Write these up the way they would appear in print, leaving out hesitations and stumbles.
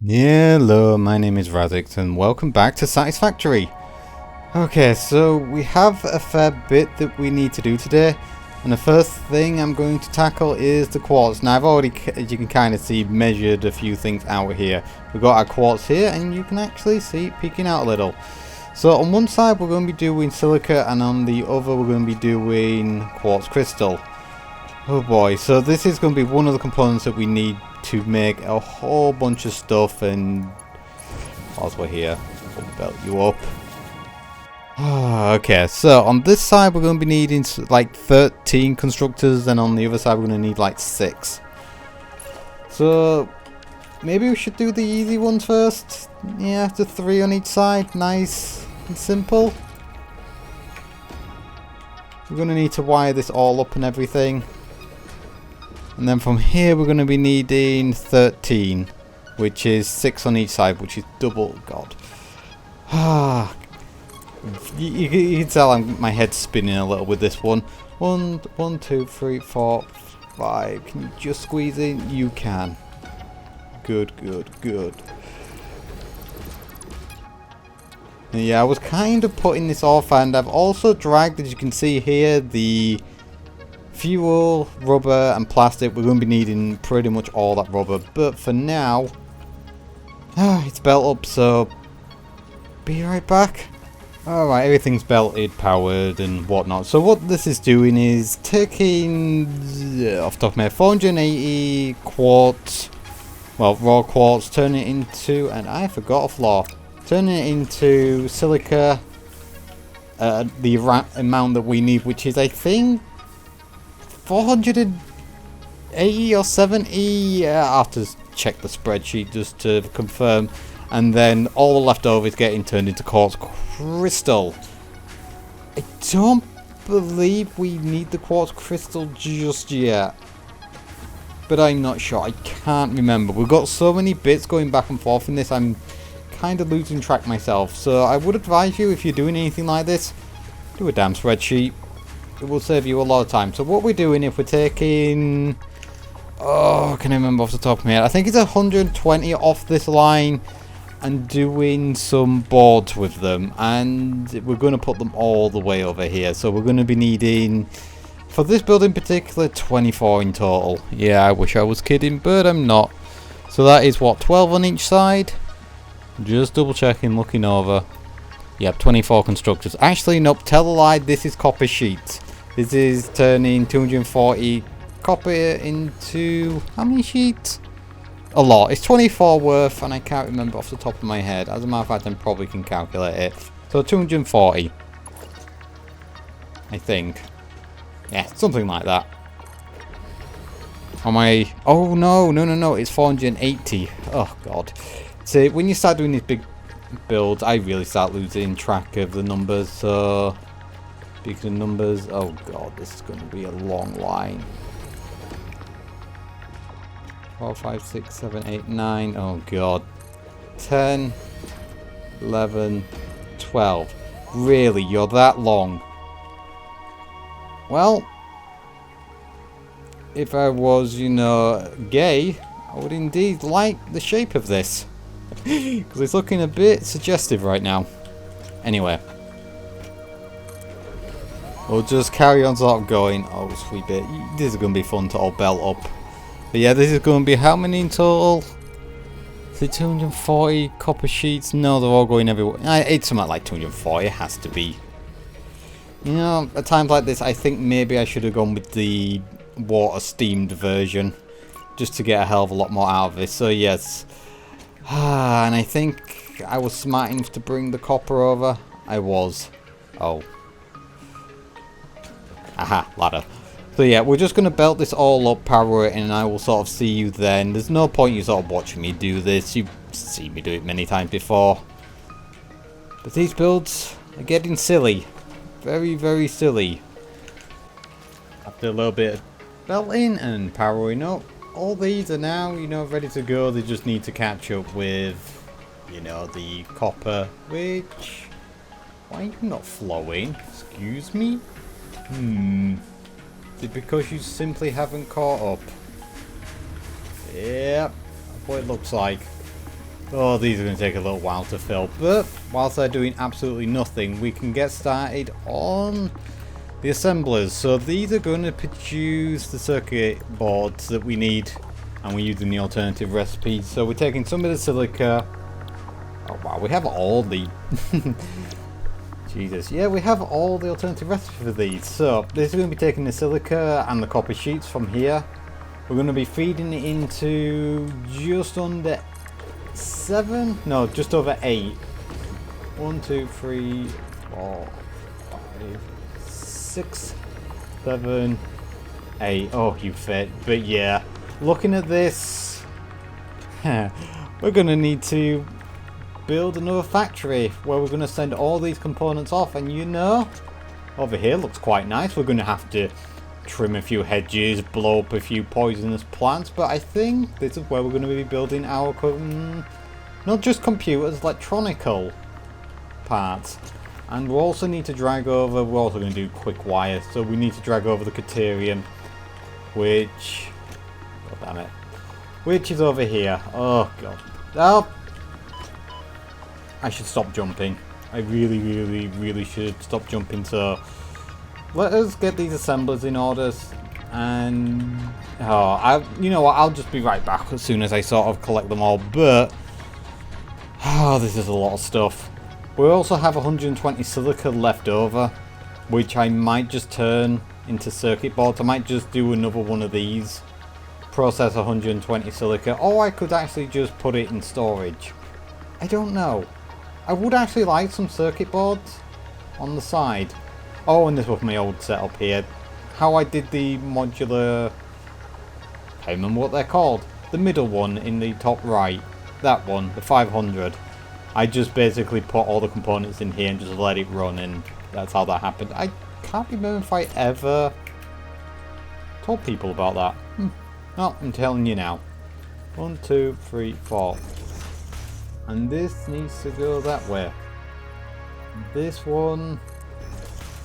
Hello, my name is Razix and welcome back to Satisfactory. Okay, so we have a fair bit that we need to do today, and the first thing I'm going to tackle is the quartz. Now I've already, as you can kind of see, measured a few things out here. We've got our quartz here and you can actually see it peeking out a little. So on one side we're going to be doing silica and on the other we're going to be doing quartz crystal. Oh boy, so this is going to be one of the components that we need to make a whole bunch of stuff, and whilst we're here, we'll belt you up. Okay, so on this side we're going to be needing like 13 constructors, and on the other side we're going to need like 6. So maybe we should do the easy ones first. Yeah, the 3 on each side, nice and simple. We're going to need to wire this all up and everything. And then from here we're going to be needing 13, which is 6 on each side, which is double. God. You can tell my head's spinning a little with this one. 1, 2, 3, 4, 5. Can you just squeeze in? You can. Good, good, good. And yeah, I was kind of putting this off, and I've also dragged, as you can see here, the fuel, rubber and plastic. We're going to be needing pretty much all that rubber, but for now it's built up, so be right back. Alright, everything's belted, powered and whatnot. So what this is doing is taking, off the top of my head, 480 quartz, well, raw quartz, turning it into, and I forgot a flaw, turning it into silica, the amount that we need, which is, I think, 480 or 70. I'll have to check the spreadsheet just to confirm. And then all the leftovers getting turned into quartz crystal. I don't believe we need the quartz crystal just yet, but I'm not sure. I can't remember. We've got so many bits going back and forth in this, I'm kind of losing track myself. So I would advise you, if you're doing anything like this, do a damn spreadsheet. It will save you a lot of time. So what we're doing, if we're taking, oh, can I remember off the top of my head? I think it's 120 off this line and doing some boards with them, and we're going to put them all the way over here. So we're going to be needing, for this build in particular, 24 in total. Yeah, I wish I was kidding, but I'm not. So that is what, 12 on each side? Just double checking, looking over. Yep, 24 constructors. Actually, nope, tell a lie, this is copper sheets. This is turning 240 copper into, how many sheets? A lot. It's 24 worth, and I can't remember off the top of my head. As a matter of fact, I probably can calculate it. So 240. I think. Yeah, something like that. Am I... Oh, no. It's 480. Oh, God. See, when you start doing these big builds, I really start losing track of the numbers. So, speaking of numbers, oh god, this is going to be a long line. 4, 5, 6, 7, 8, 9. Oh god. 10, 11, 12. Really, you're that long? Well, if I was, you know, gay, I would indeed like the shape of this. Because it's looking a bit suggestive right now. Anyway. We'll just carry on sort of going. Oh, sweet bit. This is going to be fun to all belt up. But yeah, this is going to be how many in total? Is it 240 copper sheets? No, they're all going everywhere. It's something like 240. It has to be. You know, at times like this, I think maybe I should have gone with the water steamed version. Just to get a hell of a lot more out of this. So yes. And I think I was smart enough to bring the copper over. I was. Oh. Aha, ladder. So yeah, we're just going to belt this all up, power it, and I will sort of see you then. There's no point you sort of watching me do this. You've seen me do it many times before. But these builds are getting silly. Very, very silly. After a little bit of belting and powering up, all these are now, you know, ready to go. They just need to catch up with, you know, the copper, which... Why are you not flowing? Excuse me? Is it because you simply haven't caught up? Yep, that's what it looks like. Oh, these are going to take a little while to fill, but whilst they're doing absolutely nothing, we can get started on the assemblers. So these are going to produce the circuit boards that we need, and we're using the alternative recipes. So we're taking some of the silica. Oh wow, we have all the Jesus, yeah, we have all the alternative recipes for these. So this is going to be taking the silica and the copper sheets from here. We're going to be feeding it into just under 7, no, just over 8. 1, 2, 3, 4, 5, 6, 7, 8. Oh, you fit. But yeah, looking at this, we're going to need to build another factory where we're going to send all these components off. And you know, over here looks quite nice. We're going to have to trim a few hedges, blow up a few poisonous plants, but I think this is where we're going to be building our not just computers, electronical parts. And we also need to drag over, we're also going to do quick wire, so we need to drag over the Caterium, which, god damn it, which is over here. Oh god, oh, I should stop jumping. I really should stop jumping. So let us get these assemblers in order, and you know what, I'll just be right back as soon as I sort of collect them all. But this is a lot of stuff. We also have 120 silica left over, which I might just turn into circuit boards. I might just do another one of these, process 120 silica, or I could actually just put it in storage. I don't know. I would actually like some circuit boards on the side. Oh, and this was my old setup here. How I did the modular, I can't remember what they're called. The middle one in the top right. That one, the 500. I just basically put all the components in here and just let it run, and that's how that happened. I can't remember if I ever told people about that. No, I'm telling you now. 1, 2, 3, 4. And this needs to go that way. This one,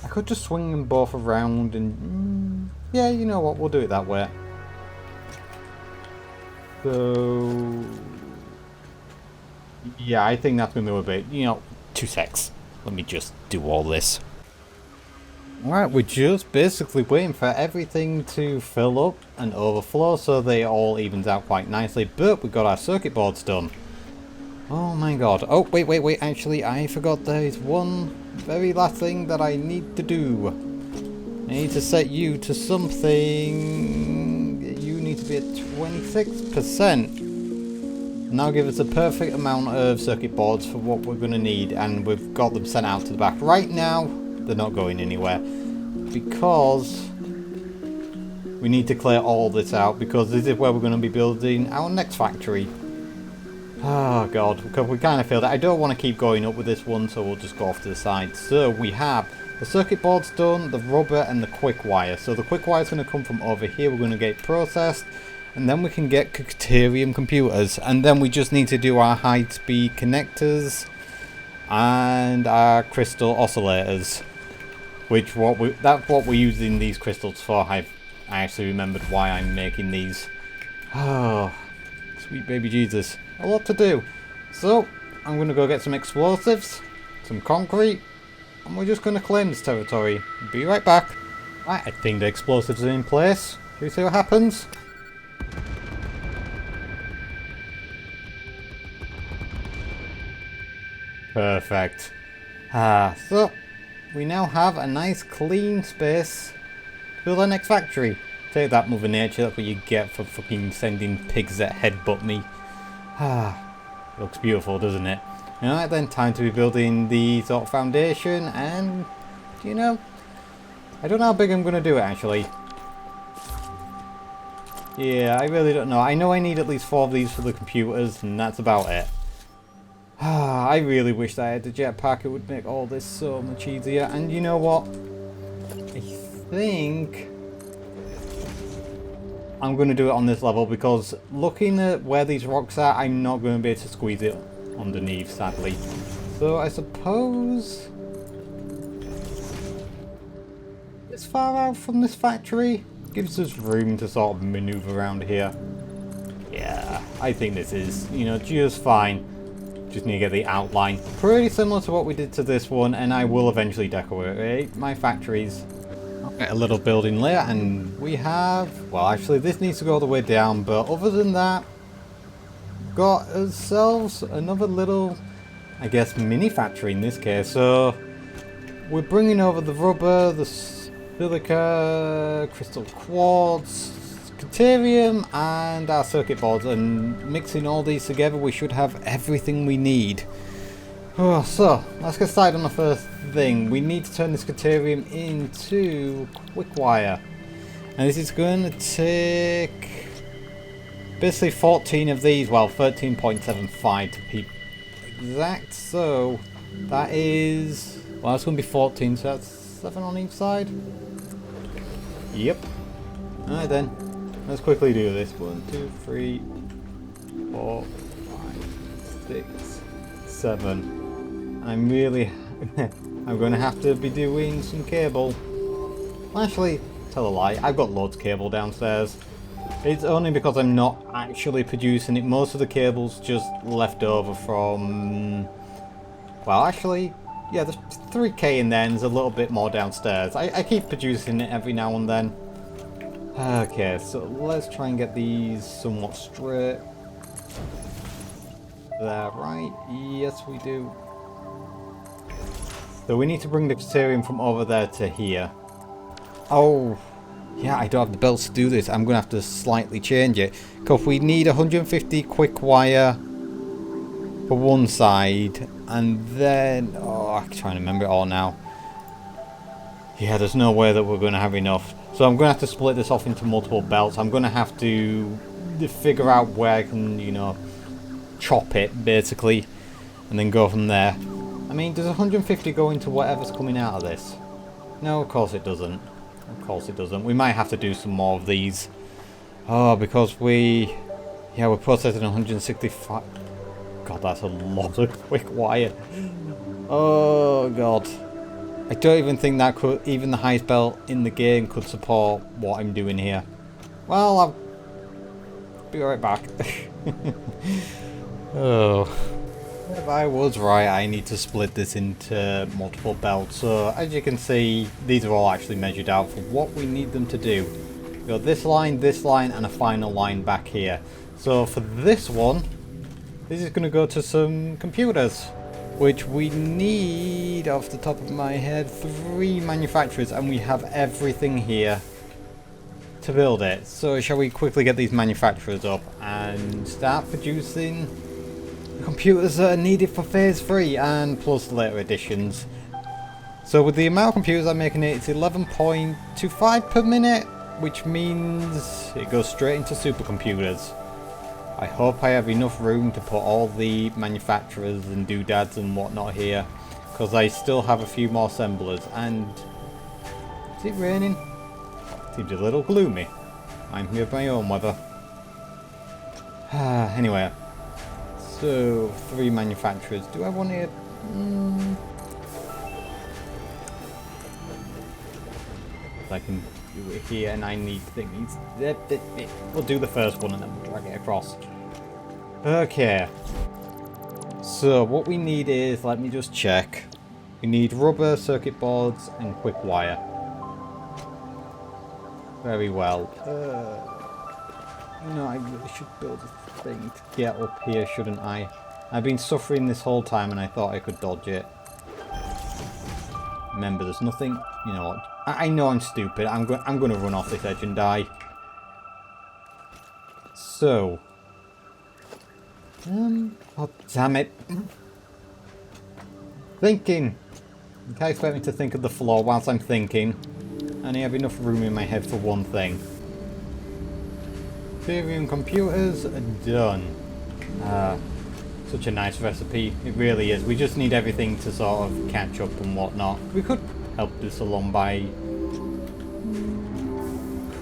I could just swing them both around and yeah, you know what, we'll do it that way. So yeah, I think that's going to be a bit, you know, 2 secs. Let me just do all this. Alright, we're just basically waiting for everything to fill up and overflow so they all evens out quite nicely, but we got our circuit boards done. Oh my god. Oh, wait, actually, I forgot there is one very last thing that I need to do. I need to set you to something. You need to be at 26%. Now give us a perfect amount of circuit boards for what we're going to need, and we've got them sent out to the back. Right now, they're not going anywhere because we need to clear all this out, because this is where we're going to be building our next factory. Oh god, because we kind of feel that I don't want to keep going up with this one, so we'll just go off to the side. So we have the circuit boards done, the rubber and the quick wire. So the quick wire is going to come from over here. We're going to get processed, and then we can get Caterium computers, and then we just need to do our high-speed connectors and our crystal oscillators, which that's what we're using these crystals for. I actually remembered why I'm making these. Oh, sweet baby Jesus. A lot to do. So I'm going to go get some explosives, some concrete, and we're just going to claim this territory. Be right back. Right, I think the explosives are in place. Shall we see what happens? Perfect. So we now have a nice clean space to build our next factory. Take that, Mother Nature. That's what you get for fucking sending pigs that headbutt me. Looks beautiful, doesn't it? Alright then, time to be building the sort of foundation, and you know, I don't know how big I'm going to do it actually. Yeah, I really don't know. I know I need at least 4 of these for the computers, and that's about it. I really wish that I had the jetpack. It would make all this so much easier. And you know what? I think I'm going to do it on this level, because looking at where these rocks are, I'm not going to be able to squeeze it underneath, sadly. So I suppose this far out from this factory gives us room to sort of maneuver around here. Yeah, I think this is, you know, just fine. Just need to get the outline. Pretty similar to what we did to this one, and I will eventually decorate my factories. Okay, a little building layer, and we have... Well, actually, this needs to go all the way down, but other than that, got ourselves another little, I guess, mini factory in this case. So, we're bringing over the rubber, the silica, crystal quartz, deuterium, and our circuit boards, and mixing all these together we should have everything we need. Oh, so let's get started on the first thing. We need to turn this deuterium into quick wire, and this is going to take basically 14 of these, well 13.75 to be exact. So that is, well, it's going to be 14, so that's 7 on each side. Yep. Alright then. Let's quickly do this. 1, 2, 3, 4, 5, 6, 7. I'm really... I'm going to have to be doing some cable. Actually, tell a lie. I've got loads of cable downstairs. It's only because I'm not actually producing it. Most of the cable's just left over from... Well, actually, yeah, there's 3k in there and there's a little bit more downstairs. I keep producing it every now and then. Okay, so let's try and get these somewhat straight. There, right? Yes, we do. So we need to bring the deuterium from over there to here. Oh, yeah, I don't have the belts to do this. I'm going to have to slightly change it. Because we need 150 quick wire for one side. And then... Oh, I'm trying to remember it all now. Yeah, there's no way that we're going to have enough. So I'm going to have to split this off into multiple belts. I'm going to have to figure out where I can, you know, chop it, basically. And then go from there. I mean, does 150 go into whatever's coming out of this? No, of course it doesn't. Of course it doesn't. We might have to do some more of these. Oh, because we... Yeah, we're processing 165... God, that's a lot of quick wire. Oh, God. I don't even think that could... Even the highest belt in the game could support what I'm doing here. Well, I'll be right back. Oh... If I was right, I need to split this into multiple belts. So, as you can see, these are all actually measured out for what we need them to do. We've got this line, and a final line back here. So, for this one, this is going to go to some computers, which we need, off the top of my head, 3 manufacturers, and we have everything here to build it. So, shall we quickly get these manufacturers up and start producing computers that are needed for phase 3 and plus later additions. So with the amount of computers I'm making it's 11.25 per minute, which means it goes straight into supercomputers. I hope I have enough room to put all the manufacturers and doodads and whatnot here, because I still have a few more assemblers. And is it raining? Seems a little gloomy. I'm here with my own weather. Anyway. So, 3 manufacturers. Do I want to... I can do it here, and I need things. We'll do the first one and then we'll drag it across. Okay. So, what we need is, let me just check. We need rubber, circuit boards, and quick wire. Very well. You know, I really should build a thing to get up here, shouldn't I? I've been suffering this whole time and I thought I could dodge it. Remember, there's nothing... You know what? I know I'm stupid. I'm going to run off this edge and die. So... oh, damn it. Thinking! You can't expect me to think of the floor whilst I'm thinking. I only have enough room in my head for one thing. Ethereum computers are done. Such a nice recipe. It really is. We just need everything to sort of catch up and whatnot. We could help this along by...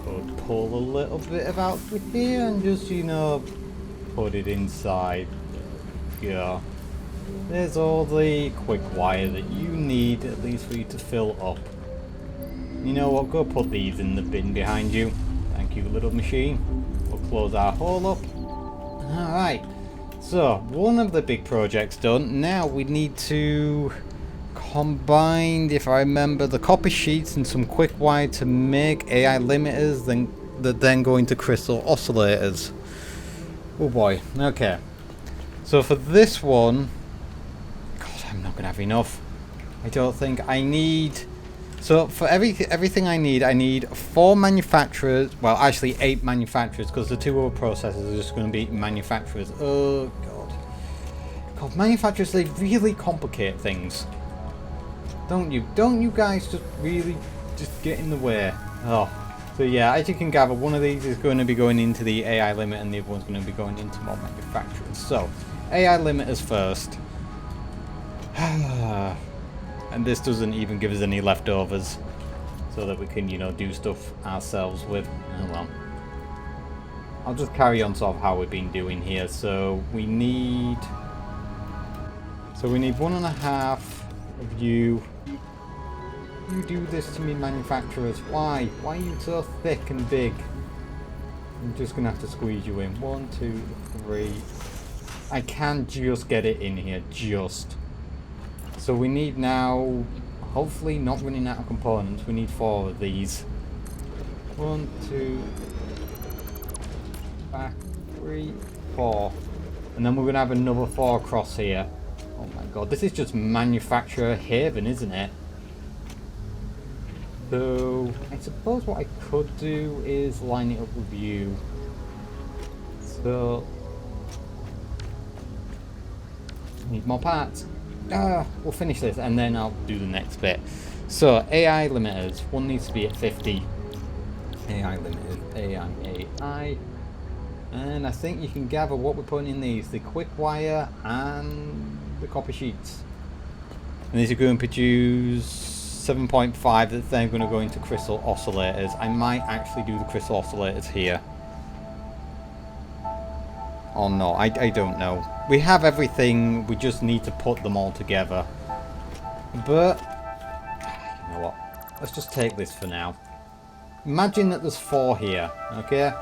Could pull a little bit of output here and just, you know, put it inside. Yeah. There's all the quick wire that you need, at least for you to fill up. You know what? Go put these in the bin behind you. Thank you, little machine. We'll close our hole up. Alright, so one of the big projects done. Now we need to combine, if I remember, the copper sheets and some quick wire to make AI limiters that then go into crystal oscillators. Oh boy, okay. So for this one, God, I'm not going to have enough. I don't think I need... So for everything I need 4 manufacturers, well actually 8 manufacturers, because the 2 other processors are just going to be manufacturers. Oh god. God, manufacturers, they really complicate things. Don't you? Don't you guys just really just get in the way? Oh. So yeah, as you can gather, one of these is going to be going into the AI limit and the other one's going to be going into more manufacturers. So, AI limiters first. And this doesn't even give us any leftovers, so that we can, you know, do stuff ourselves with. Oh well. I'll just carry on sort of how we've been doing here. So we need 1.5 of you. You do this to me, manufacturers. Why? Why are you so thick and big? I'm just gonna have to squeeze you in. 1, 2, 3. I can just get it in here, just. So we need now, hopefully not running out of components, we need 4 of these. 1, 2, back, 3, 4. And then we're going to have another 4 across here. Oh my god, this is just manufacturer haven, isn't it? So, I suppose what I could do is line it up with you. So, need more parts. We'll finish this and then I'll do the next bit. So, AI limiters. One needs to be at 50. AI limiters. AI. And I think you can gather what we're putting in these. The quick wire and the copper sheets. And these are going to produce 7.5 that's then going to go into crystal oscillators. I might actually do the crystal oscillators here. Oh no, I don't know. We have everything, we just need to put them all together. But, you know what, let's just take this for now. Imagine that there's 4 here, okay?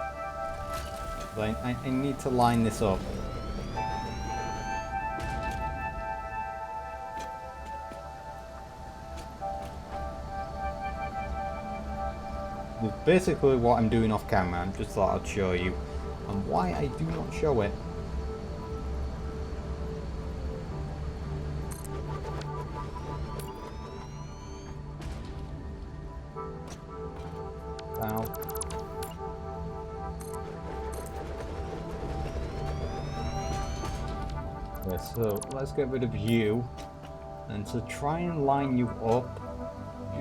I need to line this up. That's basically what I'm doing off camera, I just thought I'd show you. And why I do not show it. Now. Okay, so let's get rid of you. And to try and line you up,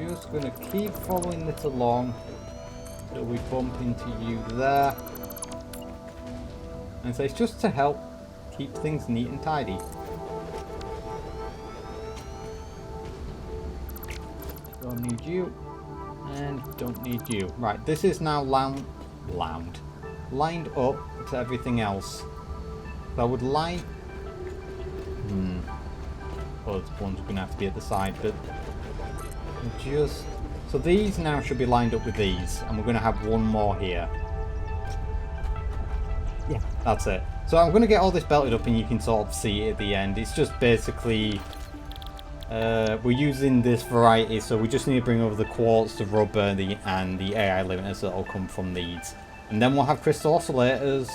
just gonna keep following this along till we bump into you there. And so it's just to help keep things neat and tidy. Don't need you. And don't need you. Right, this is now lined up to everything else. So I would like... Well, one's going to have to be at the side, but... Just... So these now should be lined up with these. And we're going to have one more here. Yeah, that's it. So I'm going to get all this belted up and you can sort of see it at the end. It's just basically... we're using this variety, so we just need to bring over the quartz, the rubber, and the AI limiters that will come from these. And then we'll have crystal oscillators,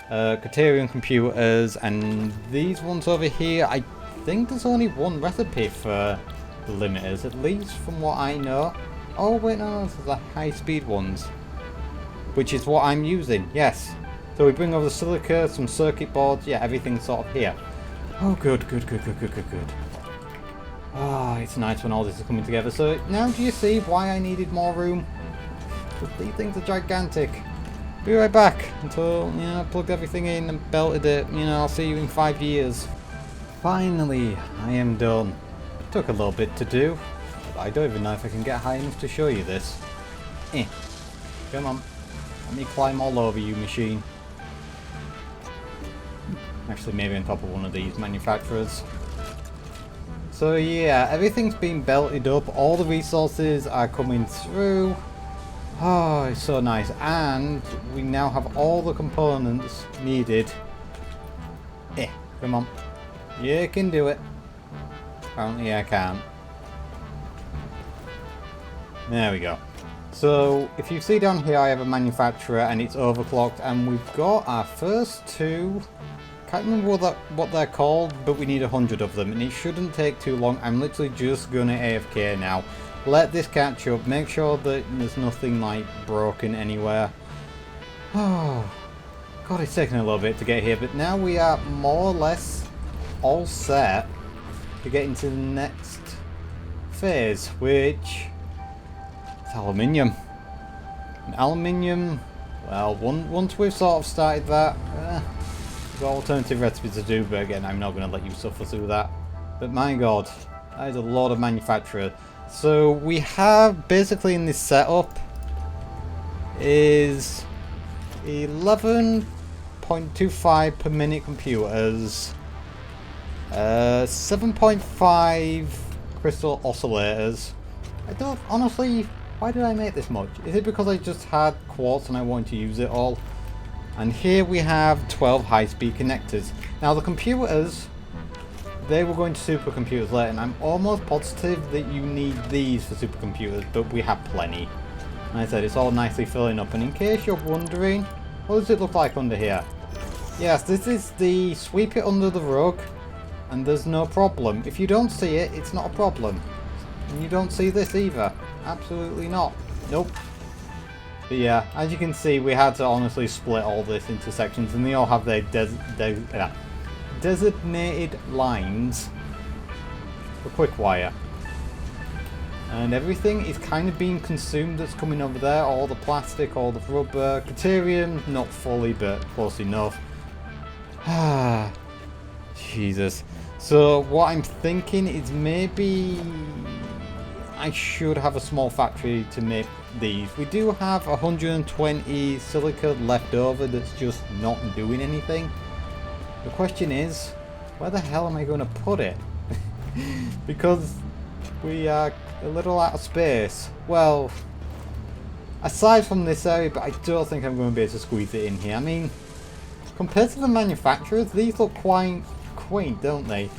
Criterion computers, and these ones over here. I think there's only one recipe for the limiters, at least from what I know. Oh wait, no, there's the high-speed ones, which is what I'm using, yes. So we bring over the silica, some circuit boards, yeah, everything's sort of here. Oh, good. Ah, it's nice when all this is coming together. So now do you see why I needed more room? Because these things are gigantic. Be right back until, you know, I plugged everything in and belted it. You know, I'll see you in 5 years. Finally, I am done. Took a little bit to do. But I don't even know if I can get high enough to show you this. Come on. Let me climb all over you, machine. Actually, maybe on top of one of these manufacturers. So yeah, everything's been belted up, all the resources are coming through. Oh, it's so nice. And we now have all the components needed Come on. You can do it. Apparently I can't. There we go. So, if you see down here I have a manufacturer and it's overclocked, and we've got our first two. Can't remember what they're called, but we need 100 of them, and it shouldn't take too long. I'm literally just gonna AFK now. Let this catch up, make sure that there's nothing like broken anywhere. Oh, God, it's taken a little bit to get here, but now we are more or less all set to get into the next phase, which is aluminium. And aluminium, well, once we've sort of started that, we've got alternative recipes to do, but again, I'm not going to let you suffer through that. But my God, that is a lot of manufacturer. So we have basically in this setup is 11.25 per minute computers, 7.5 crystal oscillators. I don't, honestly, why did I make this much? Is it because I just had quartz and I wanted to use it all? And here we have 12 high-speed connectors. Now the computers, they will go into supercomputers later, and I'm almost positive that you need these for supercomputers, but we have plenty. And I said, it's all nicely filling up, and in case you're wondering, what does it look like under here? Yes, this is the sweep it under the rug, and there's no problem. If you don't see it, it's not a problem. And you don't see this either. Absolutely not. Nope. But yeah, as you can see, we had to honestly split all this into sections, and they all have their designated lines for quick wire. And everything is kind of being consumed that's coming over there. All the plastic, all the rubber. Deuterium, not fully, but close enough. Ah, Jesus. So what I'm thinking is maybe I should have a small factory to make these. We do have 120 silica left over that's just not doing anything. The question is, where the hell am I going to put it? Because we are a little out of space. Well, aside from this area, but I don't think I'm going to be able to squeeze it in here. I mean, compared to the manufacturers, these look quite quaint, don't they?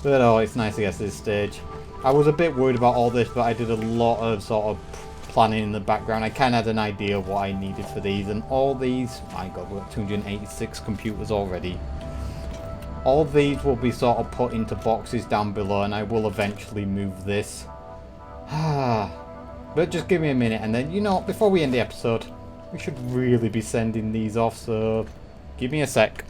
But oh, it's nice to get to this stage. I was a bit worried about all this, but I did a lot of sort of planning in the background. I kind of had an idea of what I needed for these, and all these, my God, we're at 286 computers already. All these will be sort of put into boxes down below, and I will eventually move this. But just give me a minute, and then, you know, before we end the episode, we should really be sending these off, so give me a sec.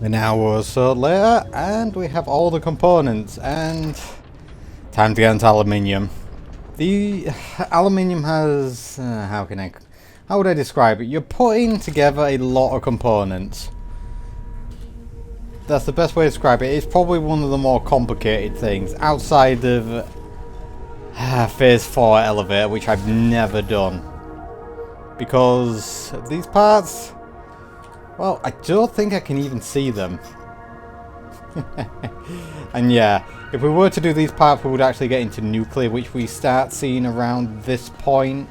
An hour or so later, and we have all the components, and time to get into aluminium. The aluminium has, how would I describe it? You're putting together a lot of components. That's the best way to describe it. It's probably one of the more complicated things outside of phase 4 elevator, which I've never done. Because these parts, well, I don't think I can even see them. And yeah, if we were to do these parts, we would actually get into nuclear, which we start seeing around this point.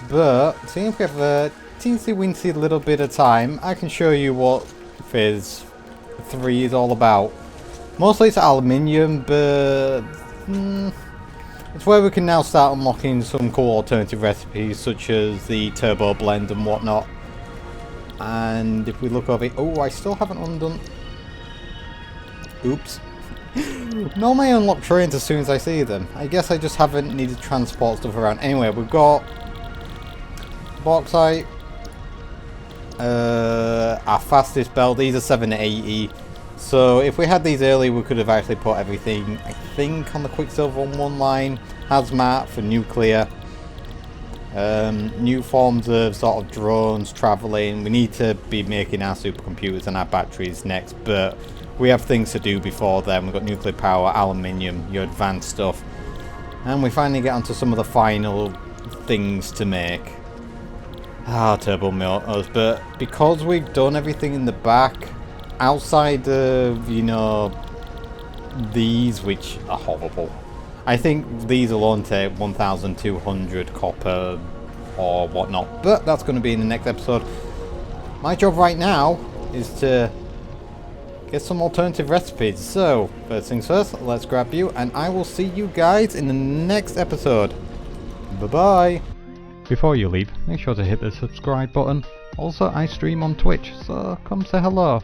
But seeing if we have a teensy-weensy little bit of time, I can show you what phase 3 is all about. Mostly it's aluminium, but it's where we can now start unlocking some cool alternative recipes, such as the turbo blend and whatnot. And if we look over it, oh, I still haven't undone. Oops. Normally I unlock trains as soon as I see them. I guess I just haven't needed to transport stuff around. Anyway, we've got bauxite, our fastest belt. These are 780. So if we had these early, we could have actually put everything, I think, on the Quicksilver on one line. Hazmat for nuclear. New forms of sort of drones traveling. We need to be making our supercomputers and our batteries next, but we have things to do before then. We've got nuclear power, aluminium, your advanced stuff, and we finally get onto some of the final things to make. Turbo motors. But because we've done everything in the back, outside of, you know, these, which are horrible, I think these alone take 1,200 copper or whatnot, but that's going to be in the next episode. My job right now is to get some alternative recipes. So, first things first, let's grab you, and I will see you guys in the next episode. Bye-bye. Before you leave, make sure to hit the subscribe button. Also, I stream on Twitch, so come say hello.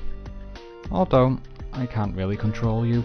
Or don't, I can't really control you.